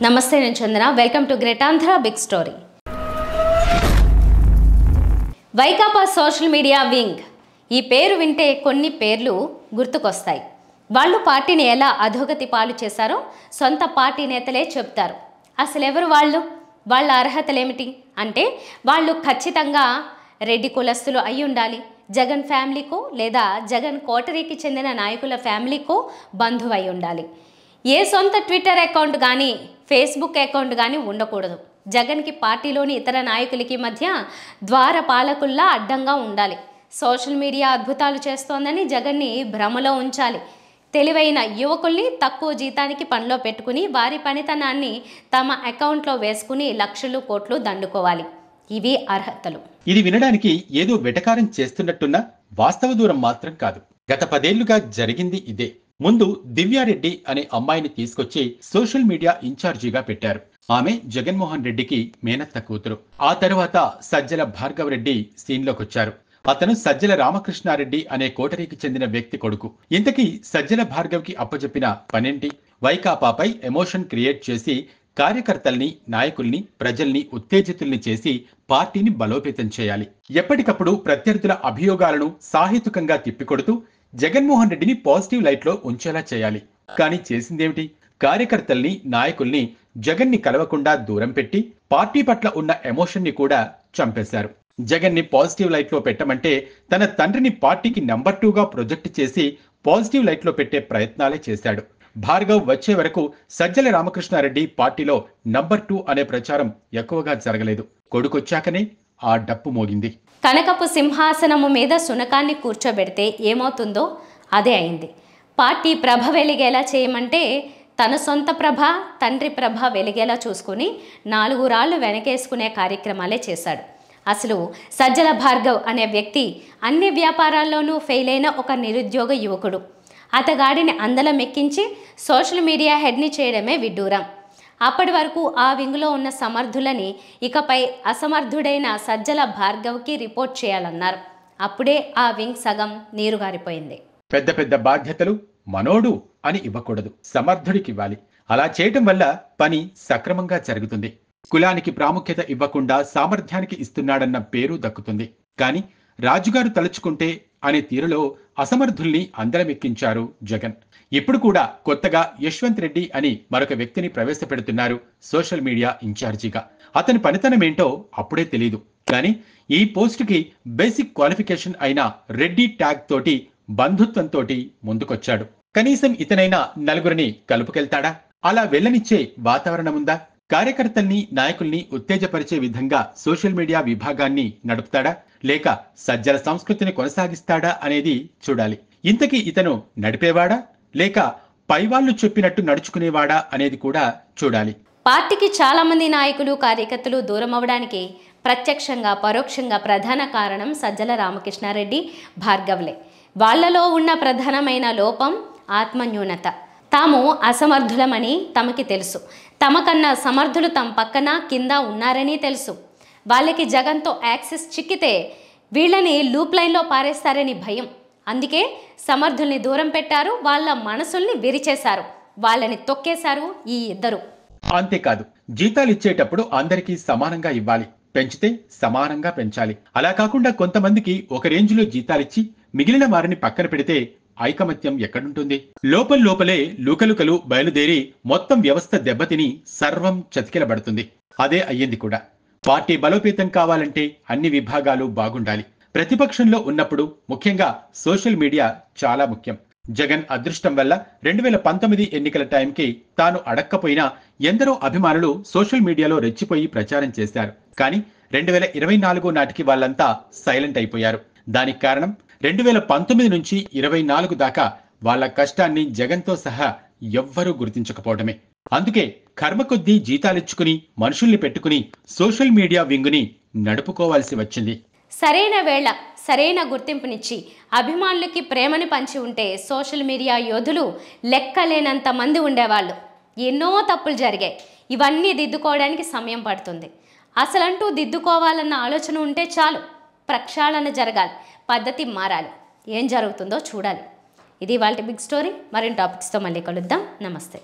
నమస్తే నేను Chandana welcome to great Andhra big story. Vaikapa social media wing ఈ పేరు వింటే కొన్ని పేర్లు గుర్తుకొస్తాయి. వాళ్ళు పార్టీని ఎలా అధోగతి పాలు చేశారో సొంత పార్టీ నేతలే చెప్తారు. అసలు ఎవరు వాళ్ళ అర్హతలేమిటి అంటే వాళ్ళు ఖచ్చితంగా రెడ్డి కులస్తులు అయి ఉండాలి, జగన్ ఫ్యామిలీకో లేదా జగన్ కోటరీకి చెందిన నాయకుల ఫ్యామిలీకో బంధువు అయి ఉండాలి. ఏ సొంత ట్విట్టర్ అకౌంట్ కానీ ఫేస్బుక్ అకౌంట్ కానీ ఉండకూడదు. జగన్కి పార్టీలోని ఇతర నాయకులకి మధ్య ద్వారపాలకుల్లా అడ్డంగా ఉండాలి. సోషల్ మీడియా అద్భుతాలు చేస్తోందని జగన్ని భ్రమలో ఉంచాలి. తెలివైన యువకుల్ని తక్కువ జీతానికి పనిలో పెట్టుకుని వారి పనితనాన్ని తమ అకౌంట్లో వేసుకుని లక్షలు కోట్లు దండుకోవాలి. ఇవి అర్హతలు. ఇది వినడానికి ఏదో వెటకారం చేస్తున్నట్టున్న వాస్తవ దూరం మాత్రం కాదు. గత 10 ఏళ్లుగా జరిగింది ఇదే. ముందు దివ్యారెడ్డి అనే అమ్మాయిని తీసుకొచ్చి సోషల్ మీడియా ఇన్ఛార్జిగా పెట్టారు. ఆమె జగన్మోహన్ రెడ్డికి మేనత్త కూతురు. ఆ తర్వాత సజ్జల భార్గవరెడ్డి సీన్లోకొచ్చారు. అతను సజ్జల రామకృష్ణారెడ్డి అనే కోటరీకి చెందిన వ్యక్తి కొడుకు. ఇంతకీ సజ్జల భార్గవ్కి అప్పచెప్పిన పనేంటి? వైకాపాపై ఎమోషన్ క్రియేట్ చేసి కార్యకర్తల్ని, నాయకుల్ని, ప్రజల్ని ఉత్తేజితుల్ని చేసి పార్టీని బలోపేతం చేయాలి. ఎప్పటికప్పుడు ప్రత్యర్థుల అభియోగాలను సాహిత్యకంగా తిప్పికొడుతూ జగన్మోహన్ రెడ్డిని పాజిటివ్ లైట్ లో ఉంచేలా చేయాలి. కానీ చేసిందేమిటి? కార్యకర్తల్ని, నాయకుల్ని జగన్ని కలవకుండా దూరం పెట్టి పార్టీ పట్ల ఉన్న ఎమోషన్ ని కూడా చంపేశారు. జగన్ ని పాజిటివ్ లైట్ లో పెట్టమంటే తన తండ్రిని పార్టీకి నెంబర్ 2గా ప్రొజెక్ట్ చేసి పాజిటివ్ లైట్ లో పెట్టే ప్రయత్నాలే చేశాడు. భార్గవ్ వచ్చే వరకు సజ్జల రామకృష్ణారెడ్డి పార్టీలో నంబర్ 2 అనే ప్రచారం ఎక్కువగా జరగలేదు. కొడుకొచ్చాకనే ఆ డప్పు మోగింది. కనకపు సింహాసనము మీద సునకాన్ని కూర్చోబెడితే ఏమవుతుందో అదే అయింది. పార్టీ ప్రభ వెలిగేలా చేయమంటే తన సొంత ప్రభ, తండ్రి ప్రభ వెలిగేలా చూసుకుని 4 రాళ్లు వెనకేసుకునే కార్యక్రమాలే చేశాడు. అసలు సజ్జల భార్గవ్ అనే వ్యక్తి అన్ని వ్యాపారాల్లోనూ ఫెయిల్ అయిన ఒక నిరుద్యోగ యువకుడు. అతగాడిని అందలం ఎక్కించి సోషల్ మీడియా హెడ్ని చేయడమే విడ్డూరం. అప్పటి వరకు ఆ వింగ్లో ఉన్న సమర్థులని ఇకపై అసమర్థుడైన సజ్జల భార్గవ్కి రిపోర్ట్ చేయాలన్నారు. అప్పుడే ఆ వింగ్ సగం నీరుగారిపోయింది. పెద్ద పెద్ద బాధ్యతలు మనోడు అని ఇవ్వకూడదు, సమర్థుడికి ఇవ్వాలి. అలా చేయటం వల్ల పని సక్రమంగా జరుగుతుంది. కులానికి ప్రాముఖ్యత ఇవ్వకుండా సామర్థ్యానికి ఇస్తున్నాడన్న పేరు దక్కుతుంది. కానీ రాజుగారు తలుచుకుంటే అనే తీరులో అసమర్థుల్ని అందలమెక్కించారు జగన్. ఇప్పుడు కూడా కొత్తగా యశ్వంత్ రెడ్డి అని మరొక వ్యక్తిని ప్రవేశపెడుతున్నారు సోషల్ మీడియా ఇన్ఛార్జిగా. అతని పనితనమేంటో అప్పుడే తెలీదు. కానీ ఈ పోస్టుకి బేసిక్ క్వాలిఫికేషన్ అయిన రెడ్డి ట్యాగ్ తోటి బంధుత్వంతోటి ముందుకొచ్చాడు. కనీసం ఇతనైనా నలుగురిని కలుపుకెళ్తాడా? అలా వెళ్ళనిచ్చే వాతావరణముందా? కార్యకర్తల్ని, నాయకుల్ని ఉత్తేజపరిచే విధంగా సోషల్ మీడియా విభాగాన్ని నడుపుతాడా లేక సజ్జల సంస్కృతిని కొనసాగిస్తాడా అనేది చూడాలి. ఇంతకీ ఇతను నడిపేవాడా లేక పైవాళ్లు చెప్పినట్టు నడుచుకునేవాడా అనేది కూడా చూడాలి. పార్టీకి చాలా మంది నాయకులు, కార్యకర్తలు దూరం అవడానికి ప్రత్యక్షంగా, పరోక్షంగా ప్రధాన కారణం సజ్జల రామకృష్ణారెడ్డి, భార్గవ్లే. వాళ్లలో ఉన్న ప్రధానమైన లోపం ఆత్మన్యూనత. తాము అసమర్థులమని తమకి తెలుసు. తమకన్నా సమర్థులు తమ పక్కన, కింద ఉన్నారని తెలుసు. వాళ్ళకి జగన్తో యాక్సెస్ చిక్కితే వీళ్ళని లూప్ లైన్లో పారేస్తారని భయం. అందుకే సమర్థుల్ని దూరం పెట్టారు, వాళ్ళ మనసుల్ని విరిచేశారు, వాళ్ళని తొక్కేశారు ఈ ఇద్దరు. అంతేకాదు, జీతాలు ఇచ్చేటప్పుడు అందరికీ సమానంగా ఇవ్వాలి, పెంచితే సమానంగా పెంచాలి. అలా కాకుండా కొంతమందికి ఒక రేంజ్లో జీతాలిచ్చి మిగిలిన వారిని పక్కన పెడితే ఐకమత్యం ఎక్కడుంటుంది? లోపలే లూకలుకలు బయలుదేరి మొత్తం వ్యవస్థ దెబ్బతిని సర్వం చతికిలబడుతుంది. అదే అయ్యింది కూడా. పార్టీ బలోపేతం కావాలంటే అన్ని విభాగాలు బాగుండాలి. ప్రతిపక్షంలో ఉన్నప్పుడు ముఖ్యంగా సోషల్ మీడియా చాలా ముఖ్యం. జగన్ అదృష్టం వల్ల 2019 ఎన్నికల టైంకి తాను అడక్కపోయినా ఎందరో అభిమానులు సోషల్ మీడియాలో రెచ్చిపోయి ప్రచారం చేశారు. కానీ 2024 నాటికి వాళ్ళంతా సైలెంట్ అయిపోయారు. దానికి కారణం 2019 నుంచి 24 దాకా వాళ్ళ కష్టాన్ని జగన్తో సహా ఎవ్వరూ గుర్తించకపోవడమే. అందుకే కర్మ కొద్దీ జీతాలిచ్చుకుని మనుషుల్ని పెట్టుకుని సోషల్ మీడియా వింగుని నడుపుకోవాల్సి వచ్చింది. సరైన వేళ, సరైన గుర్తింపునిచ్చి అభిమానులకి ప్రేమని పంచి ఉంటే సోషల్ మీడియా యోధులు లెక్కలేనంత మంది ఉండేవాళ్ళు. ఎన్నో తప్పులు జరిగాయి. ఇవన్నీ దిద్దుకోవడానికి సమయం పడుతుంది. అసలంటూ దిద్దుకోవాలన్న ఆలోచన ఉంటే చాలు. ప్రక్షాళన జరగాలి, పద్ధతి మారాలి. ఏం జరుగుతుందో చూడాలి. ఇది ఇవాల్టి బిగ్ స్టోరీ. మరిన్ని టాపిక్స్తో మళ్ళీ కలుద్దాం. నమస్తే.